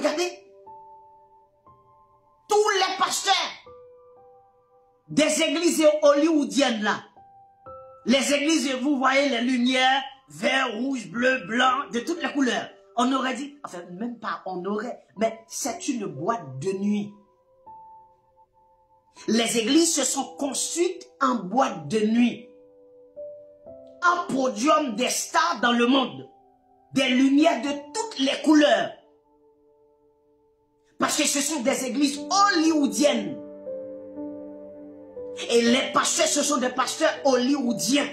regardez, tous les pasteurs des églises hollywoodiennes là, les églises, vous voyez les lumières, vert, rouge, bleu, blanc, de toutes les couleurs. On aurait dit, enfin même pas on aurait, mais c'est une boîte de nuit. Les églises se sont construites en boîte de nuit. Un podium des stars dans le monde. Des lumières de toutes les couleurs. Parce que ce sont des églises hollywoodiennes. Et les pasteurs, ce sont des pasteurs hollywoodiens.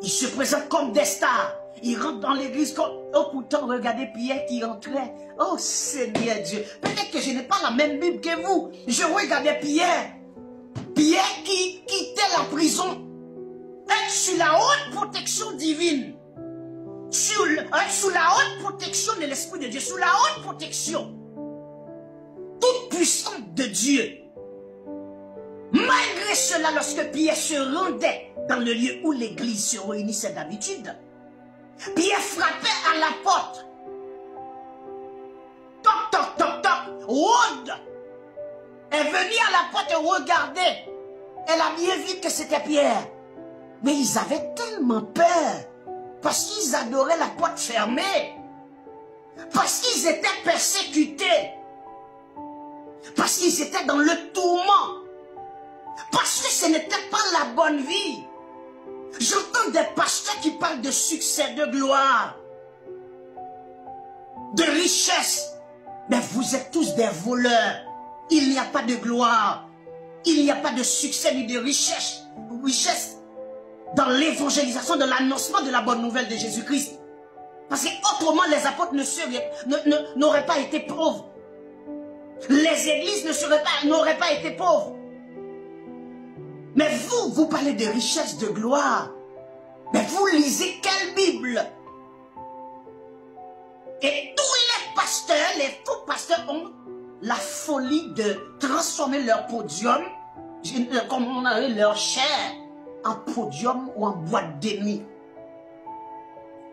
Ils se présentent comme des stars. Ils rentrent dans l'église comme... Oh, pourtant, regardez Pierre qui entrait. Oh, Seigneur Dieu. Peut-être que je n'ai pas la même Bible que vous. Je regardais Pierre. Pierre qui quittait la prison. Être sous la haute protection divine. Sous la haute protection de l'Esprit de Dieu. Sous la haute protection. Toute puissante de Dieu. Malgré cela, lorsque Pierre se rendait dans le lieu où l'église se réunissait d'habitude, Pierre frappait à la porte. Toc, toc, toc, toc. Rhodes est venue à la porte et regardait. Elle a bien vu que c'était Pierre. Mais ils avaient tellement peur. Parce qu'ils adoraient la porte fermée. Parce qu'ils étaient persécutés. Parce qu'ils étaient dans le tourment. Parce que ce n'était pas la bonne vie. J'entends des pasteurs qui parlent de succès, de gloire, de richesse. Mais vous êtes tous des voleurs. Il n'y a pas de gloire. Il n'y a pas de succès ni de richesse. Dans l'évangélisation, dans l'annoncement de la bonne nouvelle de Jésus-Christ. Parce que autrement les apôtres n'auraient pas été pauvres. Les églises n'auraient pas été pauvres. Mais vous parlez de richesse, de gloire. Mais vous lisez quelle Bible? Et tous les pasteurs, les faux pasteurs ont la folie de transformer leur podium, comme on a leur chair, en podium ou en boîte de nuit.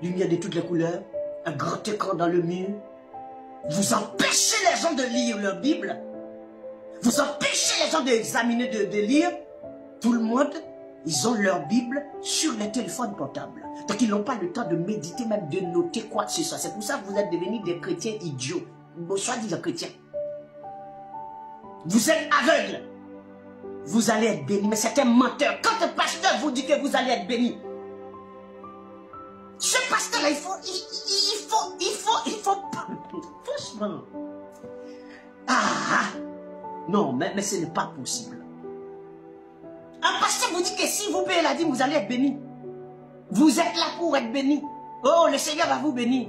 Lumière de toutes les couleurs, un grand écran dans le mur. Vous empêchez les gens de lire leur Bible. Vous empêchez les gens d'examiner, de lire. Tout le monde, ils ont leur Bible sur les téléphones portables. Donc ils n'ont pas le temps de méditer, même de noter quoi que ce soit. C'est pour ça que vous êtes devenus des chrétiens idiots. Soi-disant chrétiens. Vous êtes aveugles. Vous allez être bénis. Mais c'est un menteur. Quand un pasteur vous dit que vous allez être bénis, ce pasteur-là, il faut... Franchement. Non, mais ce n'est pas possible. Un pasteur vous dit que si vous payez la dîme, vous allez être béni. Vous êtes là pour être béni. Oh, le Seigneur va vous bénir.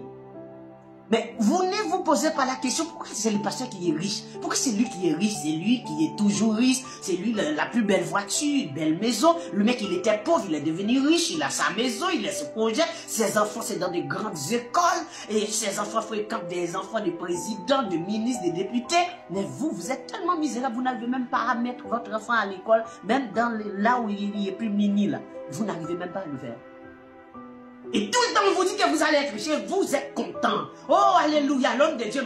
Mais vous ne vous posez pas la question, pourquoi c'est le pasteur qui est riche? Pourquoi c'est lui qui est riche? C'est lui qui est toujours riche. C'est lui la plus belle voiture, belle maison. Le mec, il était pauvre, il est devenu riche. Il a sa maison, il a ses projets. Ses enfants, c'est dans de grandes écoles. Et ses enfants fréquentent des enfants de présidents, de ministres, de députés. Mais vous êtes tellement misérable, vous n'arrivez même pas à mettre votre enfant à l'école. Même là où il est plus mini, là. Vous n'arrivez même pas à le faire. Et tout le temps, on vous dit que vous allez être riche, vous êtes content. Oh, alléluia, l'homme de Dieu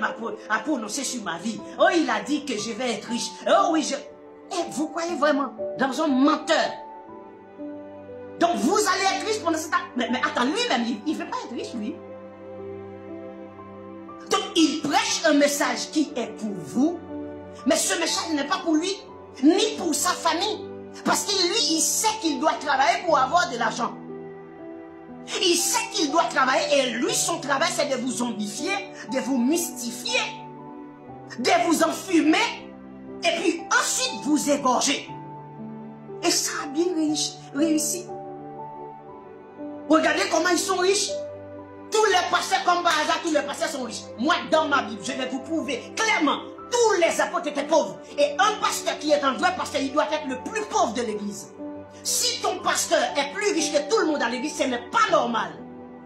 a prononcé sur ma vie. Oh, il a dit que je vais être riche. Oh oui, Et vous croyez vraiment dans un menteur? Donc, vous allez être riche pendant ce temps. Mais attends, lui-même, il ne veut pas être riche, lui. Donc, il prêche un message qui est pour vous. Mais ce message n'est pas pour lui, ni pour sa famille. Parce que lui, il sait qu'il doit travailler pour avoir de l'argent. Il sait qu'il doit travailler et lui, son travail, c'est de vous zombifier, de vous mystifier, de vous enfumer et puis ensuite vous égorger. Et ça a bien réussi. Regardez comment ils sont riches. Tous les pasteurs, comme par hasard, tous les pasteurs sont riches. Moi, dans ma Bible, je vais vous prouver clairement, tous les apôtres étaient pauvres. Et un pasteur qui est un vrai pasteur, il doit être le plus pauvre de l'église. Si ton pasteur est plus riche que tout le monde dans l'église, ce n'est pas normal.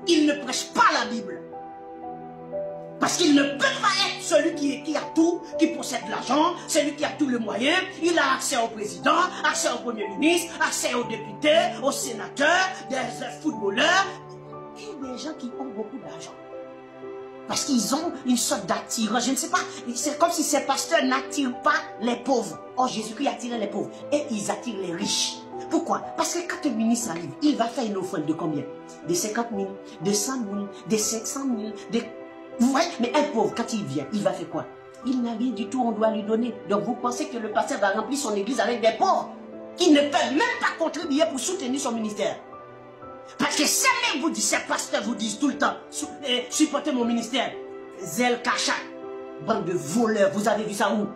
Il ne prêche pas la Bible. Parce qu'il ne peut pas être celui qui a tout, qui possède l'argent, celui qui a tous les moyens. Il a accès au président, accès au premier ministre, accès aux députés, aux sénateurs, des footballeurs et des gens qui ont beaucoup d'argent. Parce qu'ils ont une sorte d'attirant. Je ne sais pas. C'est comme si ces pasteurs n'attirent pas les pauvres. Or, Jésus-Christ attirait les pauvres. Et ils attirent les riches. Pourquoi? Parce que quand un ministre arrive, il va faire une offrande de combien? De 50 000, de 100 000, de 500 000, de... Vous voyez? Mais un pauvre, quand il vient, il va faire quoi? Il n'a rien du tout, on doit lui donner. Donc vous pensez que le pasteur va remplir son église avec des pauvres qui ne peuvent même pas contribuer pour soutenir son ministère? Parce que ces pasteurs vous disent tout le temps, supportez mon ministère. Zèle Kachak, bande de voleurs, vous avez vu ça où?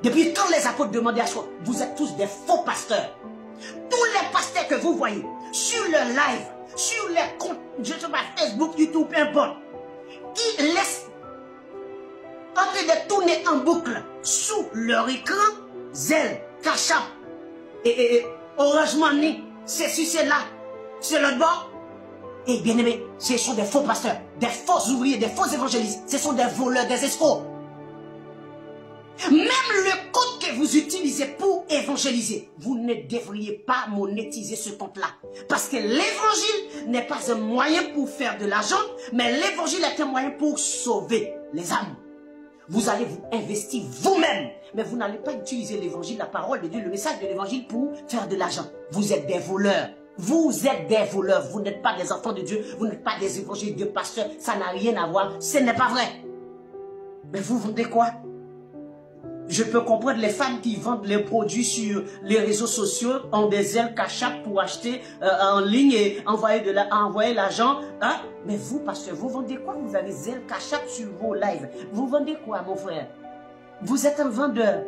Depuis quand les apôtres demandaient à soi, vous êtes tous des faux pasteurs. Tous les pasteurs que vous voyez, sur le live, sur les comptes, je sais pas, Facebook, YouTube, peu importe, qui laissent en train de tourner en boucle sous leur écran, Zèle, Kachak, et Orange Money, ceci, c'est là, c'est le bord. Et bien aimé, ce sont des faux pasteurs, des faux ouvriers, des faux évangélistes, ce sont des voleurs, des escrocs. Même le code que vous utilisez pour évangéliser, vous ne devriez pas monétiser ce compte-là. Parce que l'évangile n'est pas un moyen pour faire de l'argent, mais l'évangile est un moyen pour sauver les âmes. Vous allez vous investir vous-même, mais vous n'allez pas utiliser l'évangile, la parole de Dieu, le message de l'évangile pour faire de l'argent. Vous êtes des voleurs. Vous êtes des voleurs. Vous n'êtes pas des enfants de Dieu. Vous n'êtes pas des évangélistes, de pasteurs. Ça n'a rien à voir. Ce n'est pas vrai. Mais vous vendez quoi? Je peux comprendre les femmes qui vendent les produits sur les réseaux sociaux, ont des ailes Kachak pour acheter en ligne et envoyer l'argent. Hein? Mais vous, pasteur, vous vendez quoi? Vous avez des ailes Kachak sur vos lives. Vous vendez quoi, mon frère? Vous êtes un vendeur.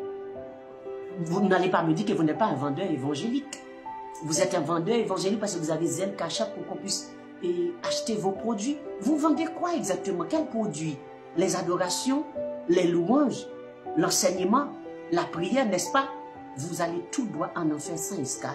Vous n'allez pas me dire que vous n'êtes pas un vendeur évangélique. Vous êtes un vendeur évangélique parce que vous avez ailes Kachak pour qu'on puisse acheter vos produits. Vous vendez quoi exactement? Quels produits? Les adorations, les louanges, l'enseignement, la prière, n'est-ce pas? Vous allez tout droit en enfer sans escale.